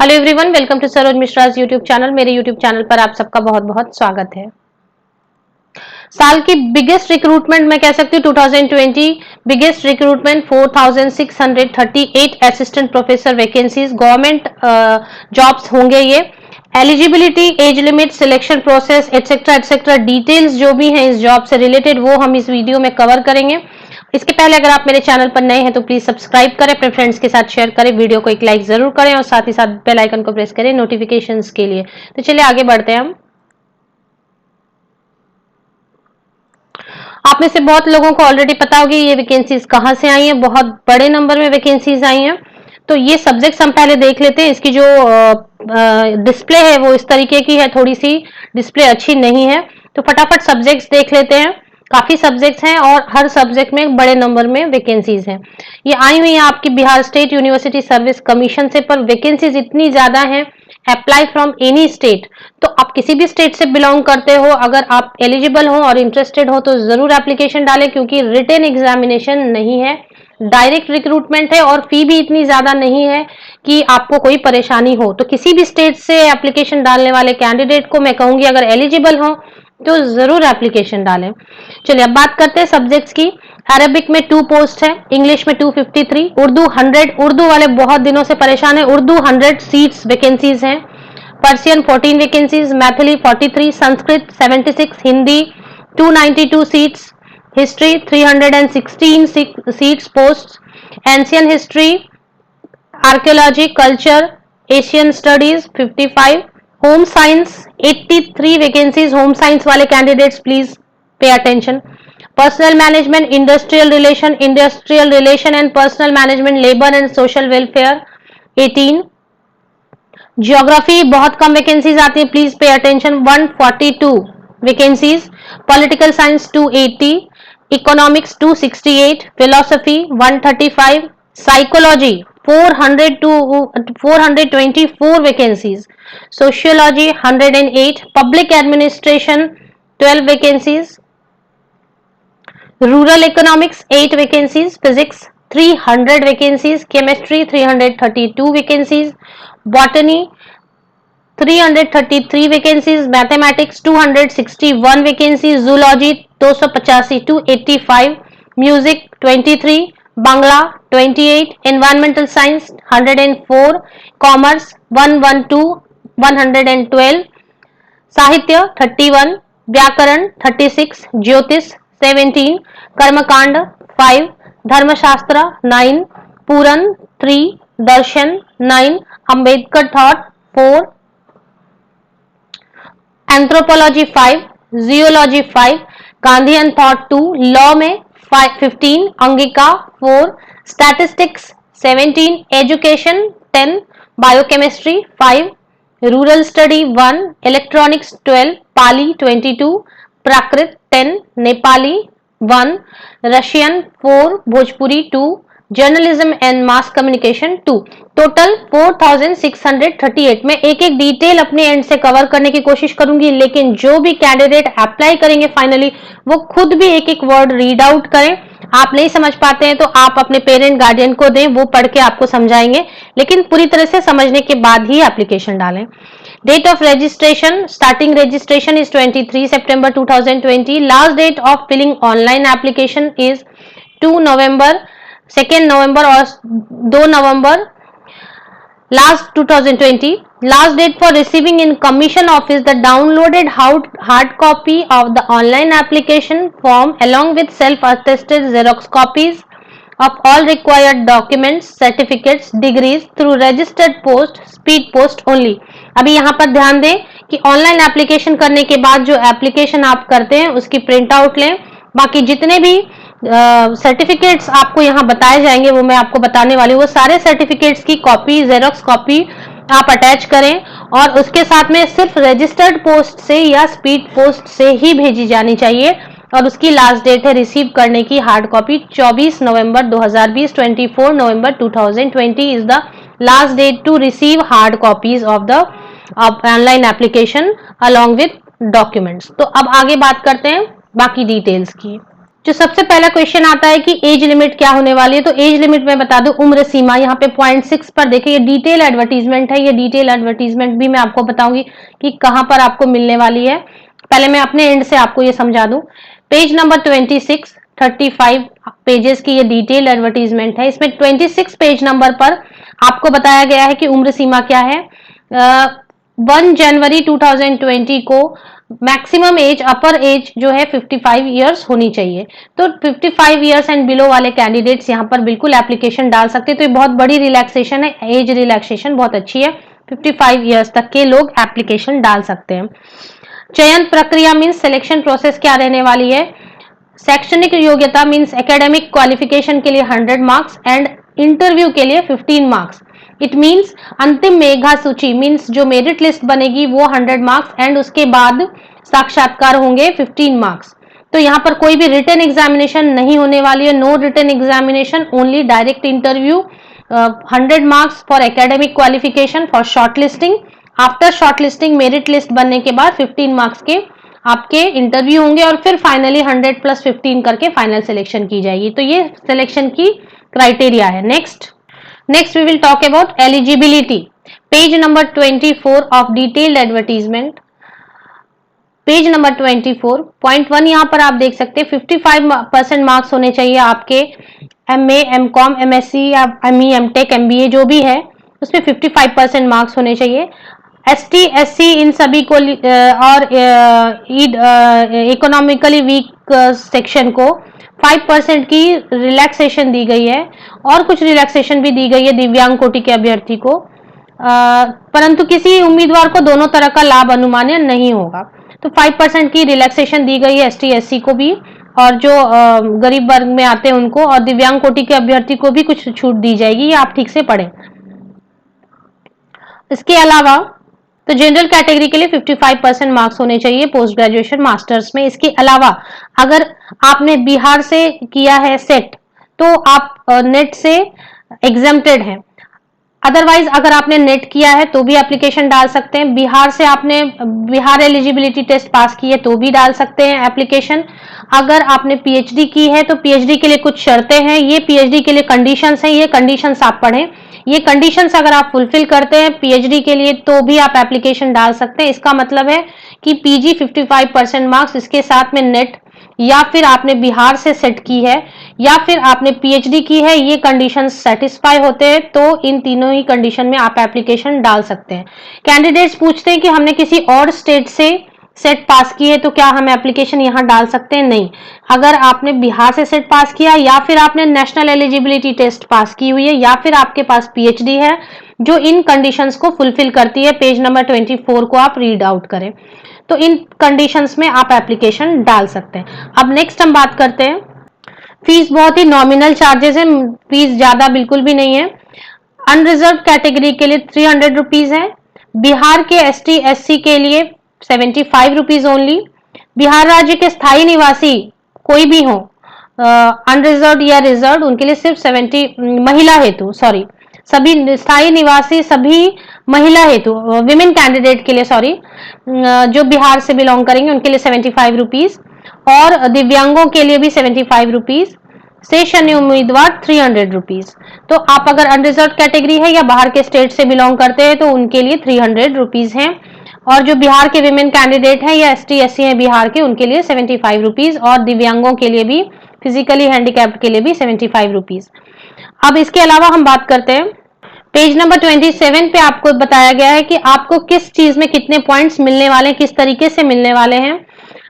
Hello everyone, welcome to Saroj Mishra's YouTube channel. मेरे YouTube channel पर आप सबका बहुत बहुत स्वागत है। साल की बिगेस्ट रिक्रूटमेंट मैं कह सकती हूँ 2020 biggest recruitment 4638 assistant professor vacancies government jobs होंगे। ये eligibility, age limit, selection process etcetera etcetera details जो भी हैं इस जॉब से रिलेटेड वो हम इस वीडियो में कवर करेंगे। इसके पहले अगर आप मेरे चैनल पर नए हैं तो प्लीज सब्सक्राइब करें, अपने फ्रेंड्स के साथ शेयर करें, वीडियो को एक लाइक जरूर करें और साथ ही साथ बेल आइकन को प्रेस करें नोटिफिकेशंस के लिए। तो चलिए आगे बढ़ते हैं हम। आप में से बहुत लोगों को ऑलरेडी पता होगी ये वैकेंसीज कहां से आई हैं। बहुत बड़े नंबर में वैकेंसीज आई हैं। तो ये सब्जेक्ट्स हम पहले देख लेते हैं। इसकी जो डिस्प्ले है वो इस तरीके की है, थोड़ी सी डिस्प्ले अच्छी नहीं है। तो फटाफट सब्जेक्ट्स देख लेते हैं। काफी सब्जेक्ट्स हैं और हर सब्जेक्ट में बड़े नंबर में वैकेंसीज हैं। ये आई हुई है आपकी Bihar state university service commission से, पर वैकेंसीज इतनी ज्यादा हैं। अप्लाई फ्रॉम एनी स्टेट, तो आप किसी भी स्टेट से बिलोंग करते हो, अगर आप एलिजिबल हो और इंटरेस्टेड हो तो जरूर एप्लीकेशन डालें, क्योंकि रिटन एग्जामिनेशन नहीं है, डायरेक्ट रिक्रूटमेंट है और फी भी इतनी ज्यादा नहीं है कि आपको कोई परेशानी हो। तो किसी भी स्टेट से एप्लीकेशन डालने वाले कैंडिडेट को मैं कहूंगी अगर एलिजिबल हो तो जरूर एप्लीकेशन डालें। चलिए अब बात करते हैं सब्जेक्ट्स की। अरबिक में 2 पोस्ट है, इंग्लिश में 253, उर्दू 100, उर्दू वाले बहुत दिनों से परेशान है, उर्दू 100 सीट्स वैकेंसीज हैं। Persian 14 vacancies, Maithili 43, Sanskrit 76, Hindi 292 seats, history 316 seats post, ancient history, archaeology, culture, Asian studies 55, home science 83 vacancies. Home science वाले candidates please pay attention. Personal management, industrial relation and personal management, labour and social welfare 18। Geography बहुत कम vacancies आती है, please pay attention, 142 vacancies. Political science 280, economics 268, philosophy 135, psychology 424 vacancies, sociology 108, public administration 12 vacancies, rural economics 8 vacancies, physics 300 vacancies, chemistry 332 vacancies, botany 333 vacancies, mathematics 261 vacancies, zoology 285 285, music 23, Bangla 28, environmental science 104, commerce 112 112, साहित्य 31, व्याकरण 36, ज्योतिष 17, कर्मकांड 5, धर्मशास्त्र 9, पुराण 3, दर्शन 9, Ambedkar thought 4, anthropology 5, geology 5, Gandhian thought 2, law में 15, Angika 4, statistics 17, education 10, biochemistry 5, rural study 1, electronics 12, Pali 22, Prakrit 10, Nepali 1, Russian 4, Bhojpuri 2, journalism and mass communication 2। Total 4638 में एक एक detail अपने एंड से कवर करने की कोशिश करूंगी, लेकिन जो भी कैंडिडेट अप्लाई करेंगे फाइनली वो खुद भी एक एक वर्ड रीड आउट करें। आप नहीं समझ पाते हैं तो आप अपने पेरेंट गार्डियन को दें, वो पढ़ के आपको समझाएंगे, लेकिन पूरी तरह से समझने के बाद ही एप्लीकेशन डालें। Date of registration, starting registration is 23 September 2020. Last date of filling online application is 2 November, 2nd November और 2 November last 2020. Last date for receiving in commission office the downloaded hard copy of the online application form along with self-attested Xerox copies of all required documents, certificates, degrees through registered post, speed post only. अभी यहाँ पर ध्यान दें कि online application करने के बाद जो एप्लीकेशन आप करते हैं उसकी प्रिंट आउट लें। बाकी जितने भी सर्टिफिकेट्स आपको यहाँ बताए जाएंगे वो मैं आपको बताने वाली हूँ, वो सारे सर्टिफिकेट्स की कॉपी, जेरोक्स कॉपी आप अटैच करें और उसके साथ में सिर्फ रजिस्टर्ड पोस्ट से या स्पीड पोस्ट से ही भेजी जानी चाहिए। और उसकी लास्ट डेट है रिसीव करने की hard copy 24 November 2020, 24 November 2020 is the last date to receive hard copies of the online application along with documents. तो अब आगे बात करते हैं बाकी डिटेल्स की। जो सबसे पहला क्वेश्चन आता है कि एज लिमिट क्या होने वाली है, तो एज लिमिट मैं बता दूं, उम्र सीमा यहाँ पे पॉइंट 6 पर देखिए, ये डिटेल एडवर्टीजमेंट है, ये डिटेल एडवर्टीजमेंट भी मैं आपको बताऊंगी कि कहां पर आपको मिलने वाली है। पहले मैं अपने एंड से आपको ये समझा दूं। पेज नंबर 26 35 पेजेस की ये डिटेल एडवर्टीजमेंट है। इसमें 26 पेज नंबर पर आपको बताया गया है कि उम्र सीमा क्या है। 1 जनवरी 2020 को मैक्सिमम एज, अपर एज जो है 55 ईयर्स होनी चाहिए। तो 55 ईयर्स एंड बिलो वाले कैंडिडेट्स यहाँ पर बिल्कुल एप्लीकेशन डाल सकते हैं। तो ये बहुत बड़ी रिलैक्सेशन है, एज रिलैक्सेशन बहुत अच्छी है। 55 ईयर्स तक के लोग एप्लीकेशन डाल सकते हैं। चयन प्रक्रिया मीन्स सिलेक्शन प्रोसेस क्या रहने वाली है। शैक्षणिक योग्यता मीन्स एकेडमिक क्वालिफिकेशन के लिए 100 मार्क्स एंड इंटरव्यू के लिए 15 मार्क्स। इट मीन्स अंतिम मेधा सूची मीन्स जो मेरिट लिस्ट बनेगी वो 100 मार्क्स एंड उसके बाद साक्षात्कार होंगे 15 मार्क्स। तो यहाँ पर कोई भी रिटन एग्जामिनेशन नहीं होने वाली है, no written examination, only direct interview. 100 marks for academic qualification for shortlisting. After shortlisting merit list बनने के बाद 15 मार्क्स के आपके इंटरव्यू होंगे और फिर फाइनली 100 + 15 करके फाइनल सिलेक्शन की जाएगी। तो ये सिलेक्शन की क्राइटेरिया है। Next we will talk about eligibility. Page number 24 of detailed advertisement. Page number 24 point 1 यहाँ पर आप देख सकते हैं 55% मार्क्स होने चाहिए आपके MA, MCOM, MSc या ME, MTech, MBA जो भी है उसमें 55% मार्क्स होने चाहिए। ST, SC इन सभी को और इकोनॉमिकली वीक सेक्शन को 5% की रिलैक्सेशन दी गई है और कुछ रिलैक्सेशन भी दी गई है दिव्यांग कोटि के अभ्यर्थी को, परंतु किसी उम्मीदवार को दोनों तरह का लाभ अनुमान्य नहीं होगा। तो 5% की रिलैक्सेशन दी गई है ST, SC को भी, और जो गरीब वर्ग में आते हैं उनको, और दिव्यांग कोटि के अभ्यर्थी को भी कुछ छूट दी जाएगी। ये आप ठीक से पढ़ें। इसके अलावा तो जनरल कैटेगरी के लिए 55% मार्क्स होने चाहिए पोस्ट ग्रेजुएशन मास्टर्स में। इसके अलावा अगर आपने बिहार से किया है सेट तो आप नेट से एग्जेम्प्टेड हैं। अदरवाइज अगर आपने नेट किया है तो भी एप्लीकेशन डाल सकते हैं। बिहार से आपने बिहार एलिजिबिलिटी टेस्ट पास की है तो भी डाल सकते हैं एप्लीकेशन। अगर आपने PhD की है तो PhD के लिए कुछ शर्तें हैं, ये PhD के लिए कंडीशंस हैं, ये कंडीशंस आप पढ़ें। ये कंडीशंस अगर आप फुलफिल करते हैं PhD के लिए तो भी आप एप्लीकेशन डाल सकते हैं। इसका मतलब है कि PG 55% मार्क्स, इसके साथ में नेट, या फिर आपने बिहार से सेट की है या फिर आपने PhD की है, ये कंडीशंस सेटिस्फाई होते हैं तो इन तीनों ही कंडीशन में आप एप्लीकेशन डाल सकते हैं। कैंडिडेट्स पूछते हैं कि हमने किसी और स्टेट से सेट पास की है तो क्या हम एप्लीकेशन यहाँ डाल सकते हैं? नहीं। अगर आपने बिहार से सेट पास किया या फिर आपने नेशनल एलिजिबिलिटी टेस्ट पास की हुई है या फिर आपके पास PhD है जो इन कंडीशंस को फुलफिल करती है, पेज नंबर 24 को आप रीड आउट करें, तो इन कंडीशंस में आप एप्लीकेशन डाल सकते हैं। अब नेक्स्ट हम बात करते हैं, फीस बहुत ही नॉमिनल चार्जेस है, फीस ज्यादा बिल्कुल भी नहीं है। अनरिजर्व कैटेगरी के लिए 300 रुपीज है। बिहार के ST, SC के लिए 75 रुपीज ओनली। बिहार राज्य के स्थायी निवासी कोई भी हो, अनरिजर्व या रिजर्व, उनके लिए सिर्फ 70, महिला हेतु सॉरी, सभी स्थायी निवासी सभी महिला हेतु विमेन कैंडिडेट के लिए सॉरी, जो बिहार से बिलोंग करेंगे उनके लिए 75 रुपीज और दिव्यांगों के लिए भी 75 रुपीज। शेष अन्य उम्मीदवार 300 रुपीज। तो आप अगर अनरिजर्व कैटेगरी है या बाहर के स्टेट से बिलोंग करते हैं तो उनके लिए 300 रुपीज है, और जो बिहार के विमेन कैंडिडेट हैं या ST, SC हैं बिहार के, उनके लिए 75 रुपीज, और दिव्यांगों के लिए भी, फिजिकली हैंडीकैप्ड के लिए भी 75 रुपीज। अब इसके अलावा हम बात करते हैं, पेज नंबर 27 पे आपको बताया गया है कि आपको किस चीज में कितने पॉइंट्स मिलने वाले हैं, किस तरीके से मिलने वाले हैं।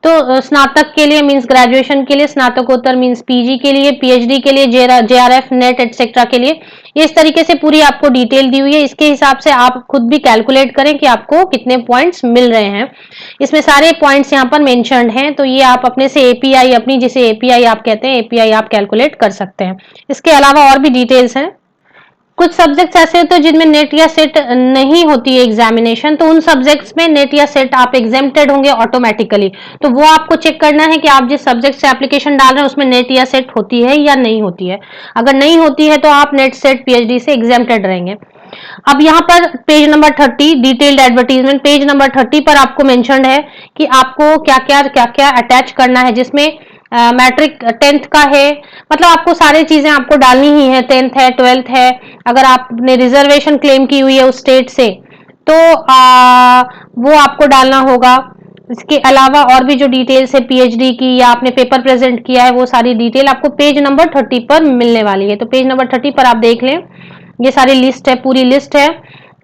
तो स्नातक के लिए मींस ग्रेजुएशन के लिए, स्नातकोत्तर मींस PG के लिए, PhD के लिए JRF, नेट एटसेट्रा के लिए, इस तरीके से पूरी आपको डिटेल दी हुई है। इसके हिसाब से आप खुद भी कैलकुलेट करें कि आपको कितने पॉइंट्स मिल रहे हैं। इसमें सारे पॉइंट्स यहाँ पर मेंशन्ड हैं, तो ये आप अपने से API, अपनी जिसे API आप कहते हैं, API आप कैलकुलेट कर सकते हैं। इसके अलावा और भी डिटेल्स हैं। कुछ सब्जेक्ट्स ऐसे होते हैं जिनमें नेट या सेट नहीं होती है एग्जामिनेशन, तो उन सब्जेक्ट्स में नेट या सेट आप एग्जेम्प्टेड होंगे ऑटोमेटिकली। तो वो आपको चेक करना है कि आप जिस सब्जेक्ट से एप्लीकेशन डाल रहे हैं उसमें नेट या सेट होती है या नहीं होती है। अगर नहीं होती है तो आप नेट सेट PhD से एग्जेम्प्टेड रहेंगे। अब यहाँ पर page number 30 detailed advertisement, page number 30 पर आपको मेंशन्ड है कि आपको क्या क्या अटैच करना है, जिसमें मैट्रिक 10th का है, मतलब आपको सारी चीजें आपको डालनी ही है। 10th है, 12th है, अगर आपने रिजर्वेशन क्लेम की हुई है उस स्टेट से तो वो आपको डालना होगा। इसके अलावा और भी जो डिटेल्स है पीएचडी की या आपने पेपर प्रेजेंट किया है वो सारी डिटेल आपको पेज नंबर 30 पर मिलने वाली है। तो पेज नंबर 30 पर आप देख लें, ये सारी लिस्ट है, पूरी लिस्ट है।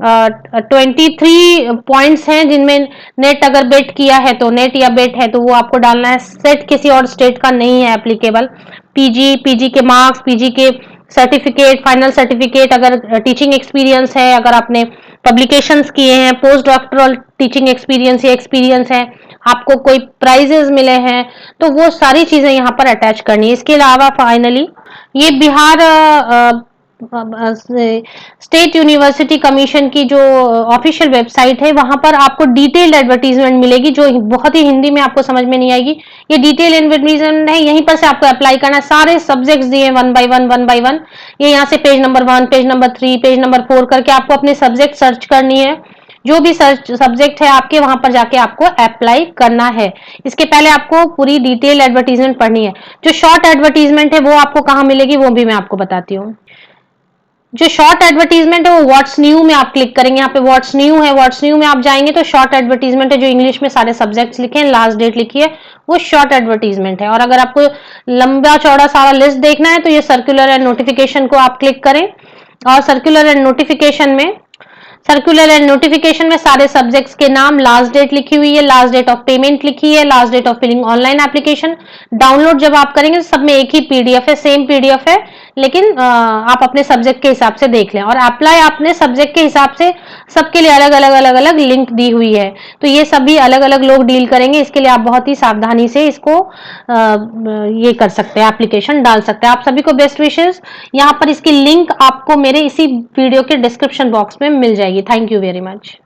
23 पॉइंट्स हैं जिनमें नेट अगर बेट किया है तो नेट या बेट है तो वो आपको डालना है। सेट किसी और स्टेट का नहीं है एप्लीकेबल। पीजी के मार्क्स, पीजी के सर्टिफिकेट, फाइनल सर्टिफिकेट, अगर टीचिंग एक्सपीरियंस है, अगर आपने पब्लिकेशंस किए हैं, पोस्ट डॉक्टरल टीचिंग एक्सपीरियंस या एक्सपीरियंस है, आपको कोई प्राइजेस मिले हैं, तो वो सारी चीजें यहाँ पर अटैच करनी है। इसके अलावा फाइनली ये बिहार स्टेट यूनिवर्सिटी कमीशन की जो ऑफिशियल वेबसाइट है वहां पर आपको डिटेल्ड एडवर्टीजमेंट मिलेगी जो बहुत ही हिंदी में आपको समझ में नहीं आएगी। ये डिटेल एडवर्टीजमेंट है, यहीं पर से आपको अप्लाई करना है। सारे सब्जेक्ट्स दिए वन बाय वन। ये यहाँ से page number 1, page number 3, page number 4 करके आपको अपने सब्जेक्ट सर्च करनी है। जो भी सर्च सब्जेक्ट है आपके वहां पर जाके आपको अप्लाई करना है। इसके पहले आपको पूरी डिटेल एडवर्टीजमेंट पढ़नी है। जो शॉर्ट एडवर्टीजमेंट है वो आपको कहाँ मिलेगी वो भी मैं आपको बताती हूँ। जो शॉर्ट एडवर्टीजमेंट है वो व्हाट्स न्यू में आप क्लिक करेंगे। यहाँ पे व्हाट्स न्यू है, व्हाट्स न्यू में आप जाएंगे तो शॉर्ट एडवर्टीजमेंट है, जो इंग्लिश में सारे सब्जेक्ट्स लिखे हैं, लास्ट डेट लिखी है, वो शॉर्ट एडवर्टीजमेंट है। और अगर आपको लंबा चौड़ा सारा लिस्ट देखना है तो ये सर्कुलर एंड नोटिफिकेशन को आप क्लिक करें। और सर्कुलर एंड नोटिफिकेशन में सारे सब्जेक्ट्स के नाम, लास्ट डेट लिखी हुई है, लास्ट डेट ऑफ पेमेंट लिखी है, last date of filling online application. Download जब आप करेंगे सब में एक ही पीडीएफ है, सेम पीडीएफ है, लेकिन आप अपने सब्जेक्ट के हिसाब से देख लें। और अप्लाई अपने सब्जेक्ट के हिसाब से सबके लिए अलग अलग लिंक दी हुई है, तो ये सभी अलग अलग लोग डील करेंगे। इसके लिए आप बहुत ही सावधानी से इसको ये कर सकते हैं, एप्लीकेशन डाल सकते हैं। आप सभी को बेस्ट विशेस। यहाँ पर इसकी लिंक आपको मेरे इसी वीडियो के डिस्क्रिप्शन बॉक्स में मिल जाएगी। Thank you very much.